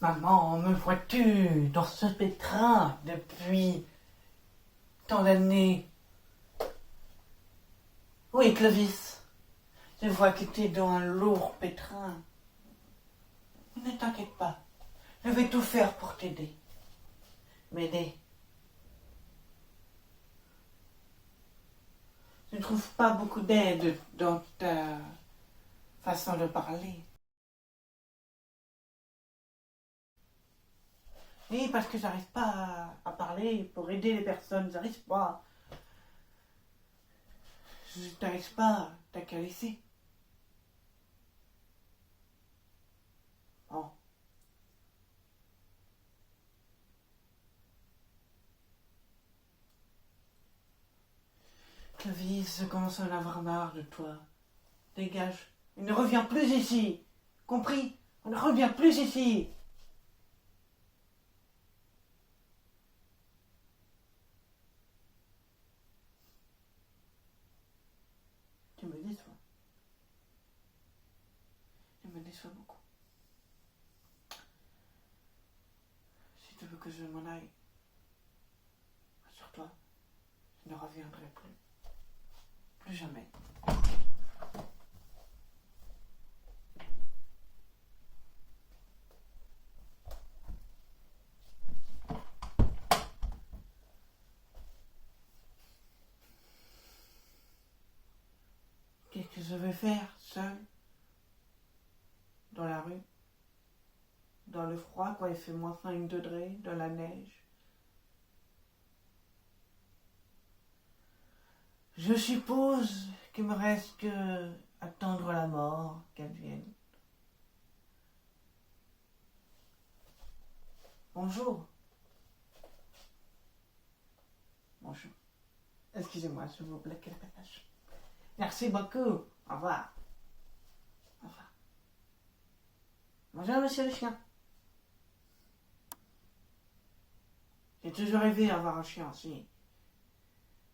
Maman, me vois-tu dans ce pétrin depuis tant d'années? Oui, Clovis, je vois que tu es dans un lourd pétrin. Ne t'inquiète pas, je vais tout faire pour t'aider. M'aider. Je ne trouve pas beaucoup d'aide dans ta façon de parler. Oui, parce que j'arrive pas à parler pour aider les personnes, j'arrive pas. Je n'arrive pas à t'accaresser. Oh. Clovis, je commence à en avoir marre de toi. Dégage. Il ne revient plus ici. Compris? On ne revient plus ici. Tu me déçois. Tu me déçois beaucoup. Si tu veux que je m'en aille, rassure-toi, je ne reviendrai plus. Plus jamais. Qu'est-ce que je vais faire, seul, dans la rue, dans le froid, quand il fait moins 5 degrés, dans la neige? Je suppose qu'il me reste que attendre la mort, qu'elle vienne. Bonjour. Bonjour. Excusez-moi, s'il vous plaît, quel passage. Merci beaucoup. Au revoir. Au revoir. Bonjour, monsieur le chien. J'ai toujours rêvé d'avoir un chien aussi.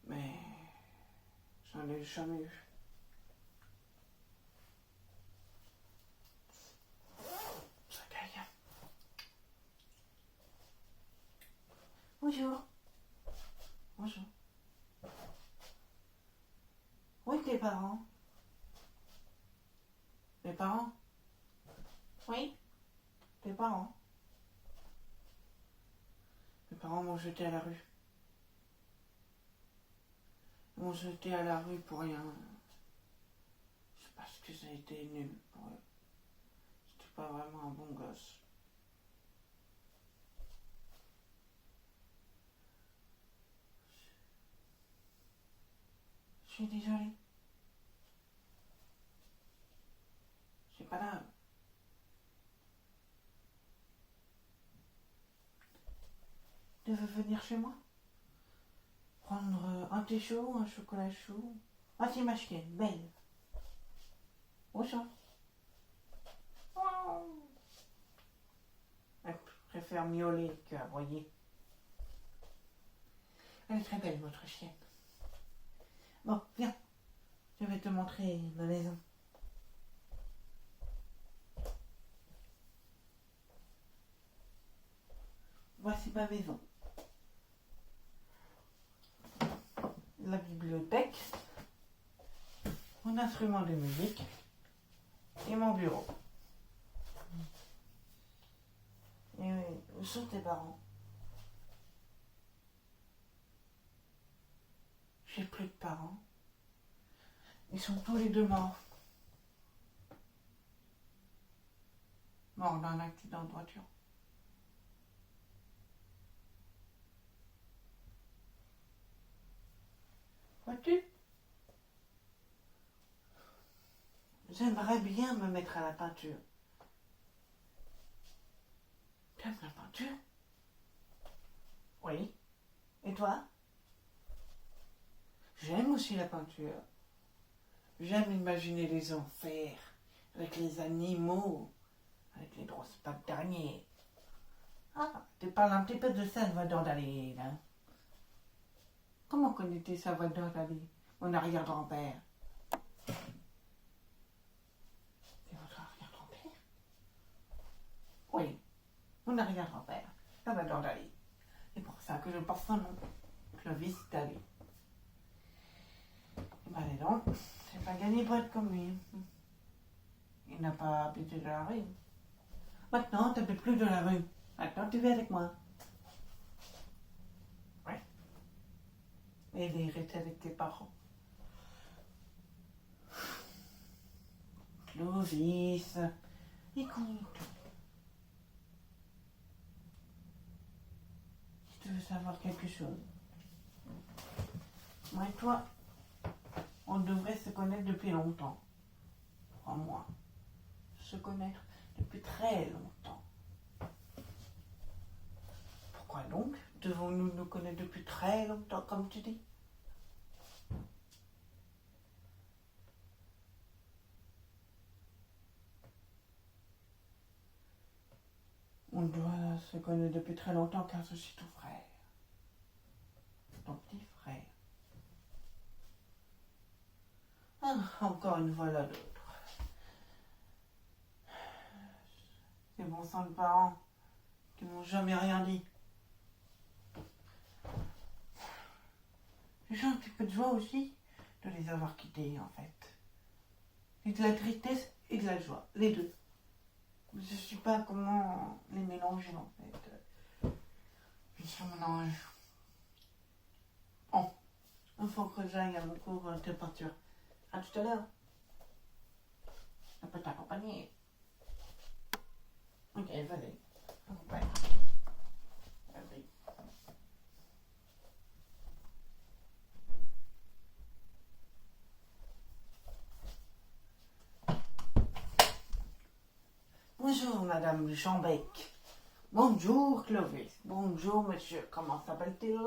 Mais j'en ai jamais eu. Ça gagne. Bonjour. Bonjour. Oui, tes parents. Mes parents? Oui, tes parents. Mes parents m'ont jeté à la rue. Ils m'ont jeté à la rue pour rien. C'est parce que ça a été nul pour eux. C'était pas vraiment un bon gosse. Je suis désolée. C'est pas grave. Tu veux venir chez moi? Prendre un thé chaud, un chocolat chaud. Ah, c'est ma chienne, belle. Bonjour. Elle préfère miauler qu'aboyer. Elle est très belle, votre chienne. Bon, viens. Je vais te montrer ma maison. Voici ma maison. La bibliothèque, mon instrument de musique et mon bureau. Et où sont tes parents? J'ai plus de parents. Ils sont tous les deux morts. Morts d'un accident de voiture. Vois-tu? J'aimerais bien me mettre à la peinture. Tu aimes la peinture? Oui. Et toi? J'aime aussi la peinture. J'aime imaginer les enfers, avec les animaux, avec les grosses pattes d'araignée. Ah, tu parles un petit peu de Salvador Dalí, là. Comment connais-tu Salvador Dalí, mon arrière-grand-père? C'est votre arrière-grand-père? Oui. Vous mon arrière-grand-père, Salvador Dali. C'est pour ça que je porte son nom, Clovis Dali. Et ben les donc, j'ai pas gagné pour être comme lui. Il n'a pas habité de la rue. Maintenant, tu n'habites plus de la rue. Maintenant, tu vis avec moi. Ouais. Et il est resté avec tes parents. Clovis, écoute. Si tu veux savoir quelque chose, moi et toi, on devrait se connaître depuis longtemps. Crois-moi. Se connaître depuis très longtemps. Pourquoi donc devons-nous nous connaître depuis très longtemps, comme tu dis? On doit se connaître depuis très longtemps car je suis ton frère. Ton petit frère. Ah, encore une fois là d'autre. Ces bons sang de parents qui m'ont jamais rien dit. J'ai un petit peu de joie aussi de les avoir quittés en fait. Et de la tristesse et de la joie, les deux. Je ne sais pas comment les mélanger en fait. Ils sont mélange. Bon, il faut que j'aille à mon cours de peinture. À tout à l'heure. Je peux t'accompagner. Ok, vas-y. Accompagne. Vas-y. Bonjour, Madame Jean-Bec. Bonjour, Clovis. Bonjour, monsieur. Comment s'appelle-t-il?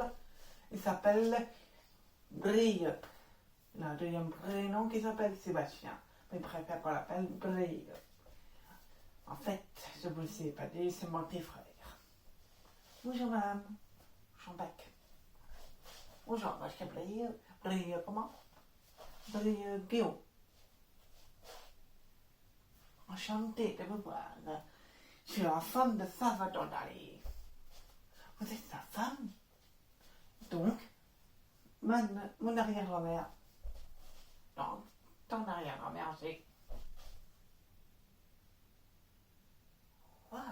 Il s'appelle Brille. Il a un deuxième prénom qui s'appelle Sébastien. Mais il préfère qu'on l'appelle Brille. En fait, je vous le sais pas dit, c'est mon petit frère. Bonjour, Madame Jean-Bec. Bonjour, moi je suis Brille. Brille comment? Brille Guillaume. Enchantée de vous voir. Je suis la femme de Salvador Dali. Vous êtes sa femme? Donc, mon arrière-grand-mère. Non, ton arrière-grand-mère, c'est... Waouh!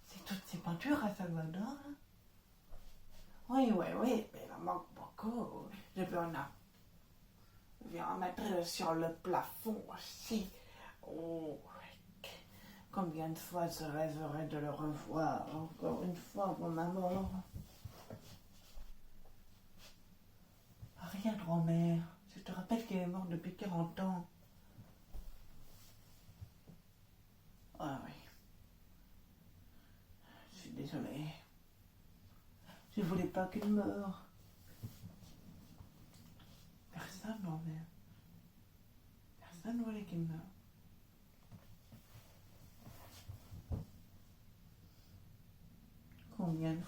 C'est toutes ces peintures à Salvador, hein? Oui, mais il en manque beaucoup. Je vais en mettre sur le plafond aussi. Oh, combien de fois je rêverais de le revoir encore une fois avant ma mort. Arrière-grand-mère, je te rappelle qu'elle est morte depuis 40 ans. Ah oui. Je suis désolée. Je ne voulais pas qu'elle meure. Personne, grand-mère. Personne ne voulait qu'elle meure. Combien de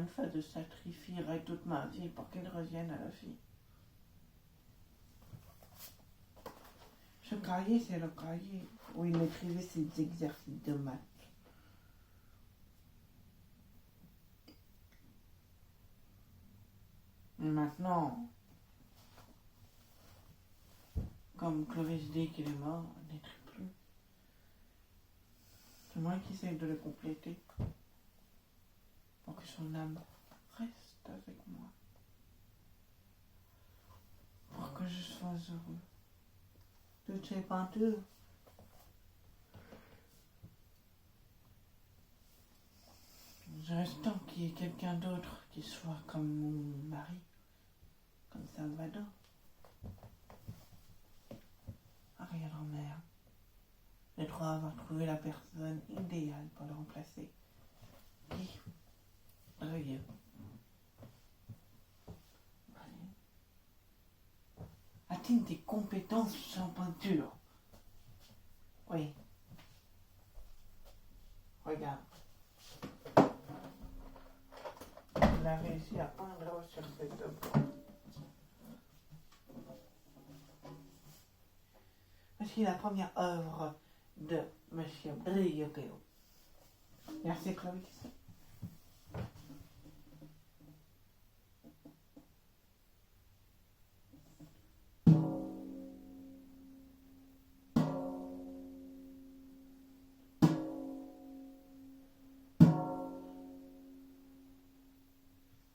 fois je sacrifierais toute ma vie pour qu'elle revienne à la vie? Ce cahier, c'est le cahier où il écrivait ses exercices de maths. Mais maintenant, comme Clovis dit qu'il est mort, il n'écrit plus. C'est moi qui essaie de le compléter pour que son âme reste avec moi. Pour que je sois heureux. Toutes ces peintures. Je reste tant qu'il y ait quelqu'un d'autre qui soit comme mon mari, comme Salvador. Arrière-grand-mère, je crois avoir trouvé la personne idéale pour le remplacer. Qui? Brille. A-t-il des compétences en peinture? Oui. Regarde. Il a réussi à peindre sur cette œuvre. Voici la première œuvre de Monsieur Briogeo. Merci Claude.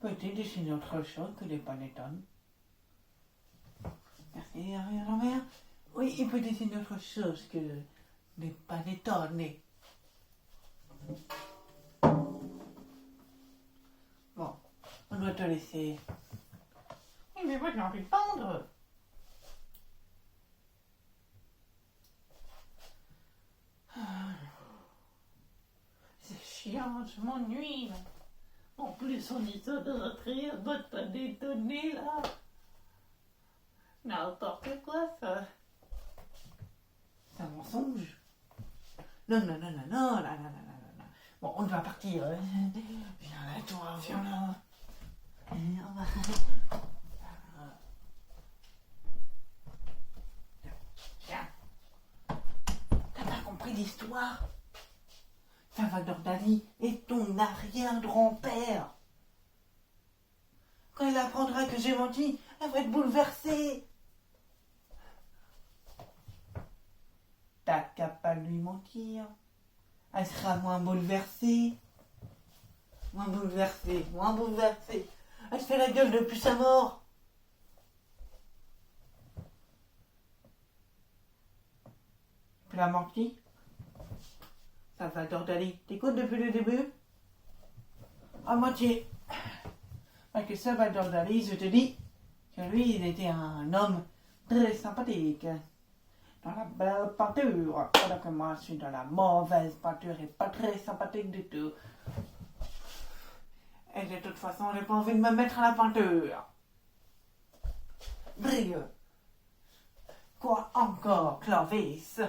Peut-il dessiner autre chose que les panettones? Merci, grand-mère. Oui, il peut dessiner autre chose que les panettones. Bon, on doit te laisser. Oui, mais moi j'ai envie de peindre. C'est chiant, je m'ennuie. En plus, on dit ça dans notre rire, botte pas détonner là. N'importe quoi ça. C'est un mensonge. Non, non, non, non, non, là, là, là, là, là. Bon, on doit partir. Viens là, toi, viens là. On va. Viens. T'as pas compris l'histoire? Salvador Dali est ton arrière-grand-père. Quand elle apprendra que j'ai menti, elle va être bouleversée. T'as qu'à pas lui mentir. Elle sera moins bouleversée. Moins bouleversée, moins bouleversée. Elle se fait la gueule depuis sa mort. Tu l'as menti? Salvador Dali, t'écoutes depuis le début? À moitié. Parce que Salvador Dali, je te dis que lui, il était un homme très sympathique. Dans la belle peinture. Alors que moi, je suis dans la mauvaise peinture et pas très sympathique du tout. Et de toute façon, j'ai pas envie de me mettre à la peinture. Brille. Quoi encore, Clovis?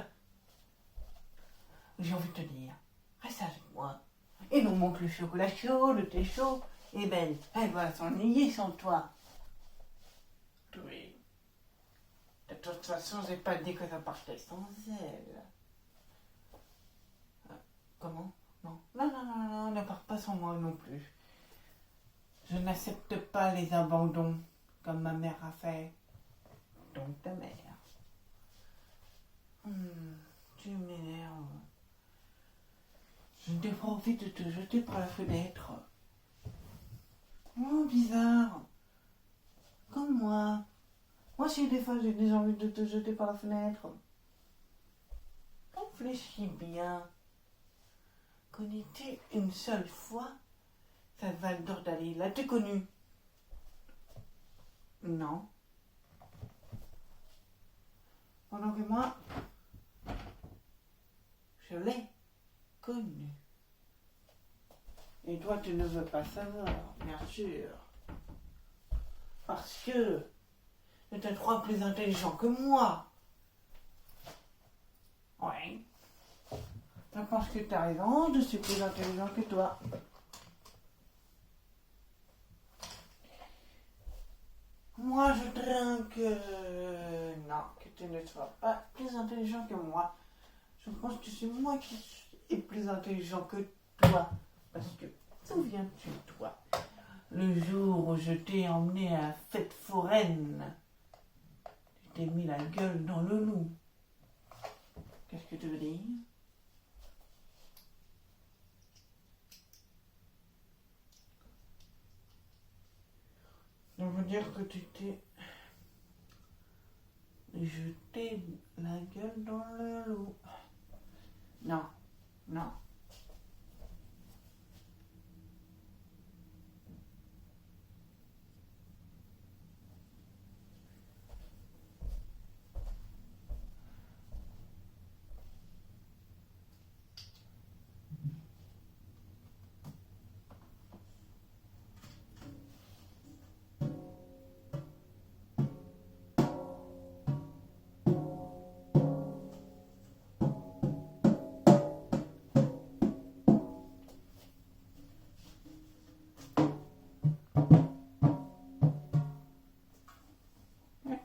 J'ai envie de te dire, reste avec moi. Et nous montre le chocolat chaud, le thé chaud. Et belle, elle va s'ennuyer sans toi. Oui. De toute façon, j'ai pas dit que ça partait sans elle. Comment? Non. Non, non, non, non, ne pars pas sans moi non plus. Je n'accepte pas les abandons comme ma mère a fait. Donc ta mère. Tu m'énerves. Je n'ai pas envie de te jeter par la fenêtre. Oh, bizarre. Comme moi. Moi aussi, des fois, j'ai des envies de te jeter par la fenêtre. Réfléchis bien. Connais-tu une seule fois Salvador Dali? L'as-tu connu? Non. Pendant que moi, je l'ai connu. Et toi, tu ne veux pas savoir, bien sûr. Parce que tu es 3 plus intelligent que moi. Oui. Je pense que tu as raison, je suis plus intelligent que toi. Moi, je trinque. Non, que tu ne sois pas plus intelligent que moi. Je pense que c'est moi qui suis plus intelligent que toi. Parce que, souviens-tu, toi, le jour où je t'ai emmené à la fête foraine, tu t'es mis la gueule dans le loup. Qu'est-ce que tu veux dire? Ça veut dire que tu t'es jeté la gueule dans le loup. Non, non.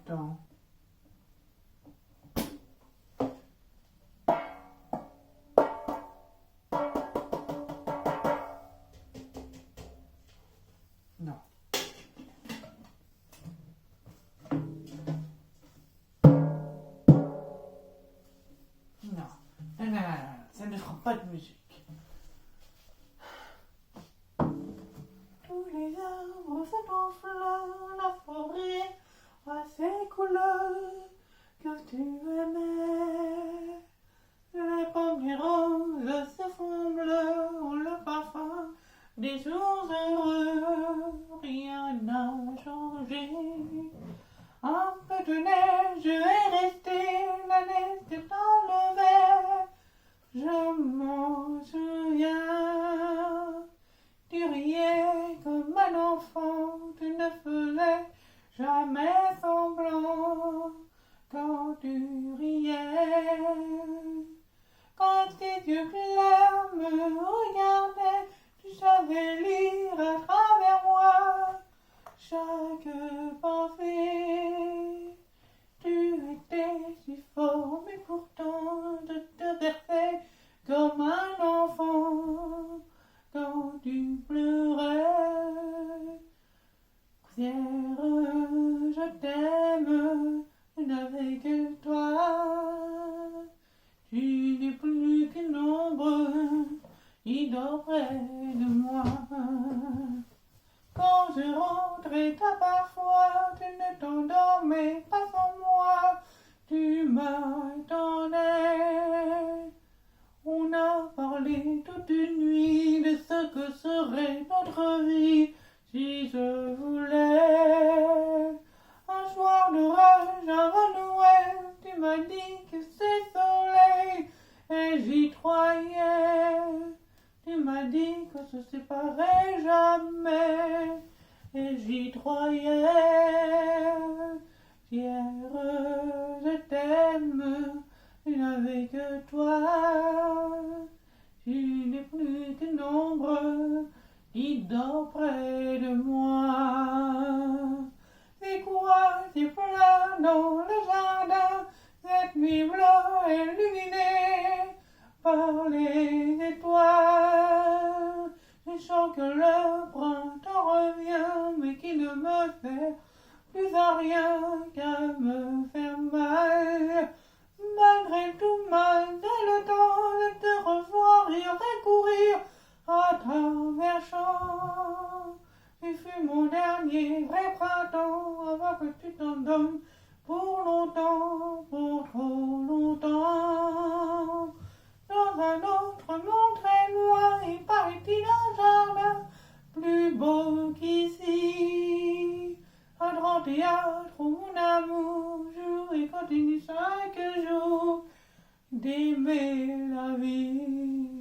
Attends. pas de musique. Tous les arbres sont en fleurs, la forêt a ses couleurs que tu aimais. Les pommiers roses se font bleues, ont le parfum des jours heureux. Rien n'a changé. Un peu de neige est resté, la neige est dans le verre. Je m'en souviens. Tu riais comme un enfant, tu ne faisais jamais semblant quand tu riais. Quand tes yeux clairs me regardaient, tu savais lire à travers moi chaque pensée. Tu étais si fort, mais pourtant je te berçais comme un enfant quand tu pleurais. Poussière, je t'aime, je n'avais que toi. Tu n'es plus qu'une ombre qui dort près de moi. Quand je rentrais tard parfois, tu ne t'endormais pas sans moi. Tu m'attendais. On a parlé toute une nuit de ce que serait notre vie si je voulais. Un soir d'orage avant Noël, tu m'as dit que c'est soleil et j'y croyais. Tu m'as dit qu'on se séparait jamais et j'y croyais. Pierre, je t'aime, je n'avais que toi. Tu n'es plus qu'une ombre qui dort près de moi. C'est quoi ces fleurs dans le jardin, cette nuit bleue illuminée par les étoiles? Je sens que le printemps revient, mais qui ne me fait plus à rien qu'à me faire mal. Malgré tout, malgré le temps de te revoir et courir à travers champs. Tu fus mon dernier vrai printemps avant que tu t'en donnes pour longtemps, pour trop longtemps. Dans un autre monde très loin, il paraît-il un jardin plus beau qu'ici. Un grand théâtre où mon amour joue et continue chaque jour d'aimer la vie.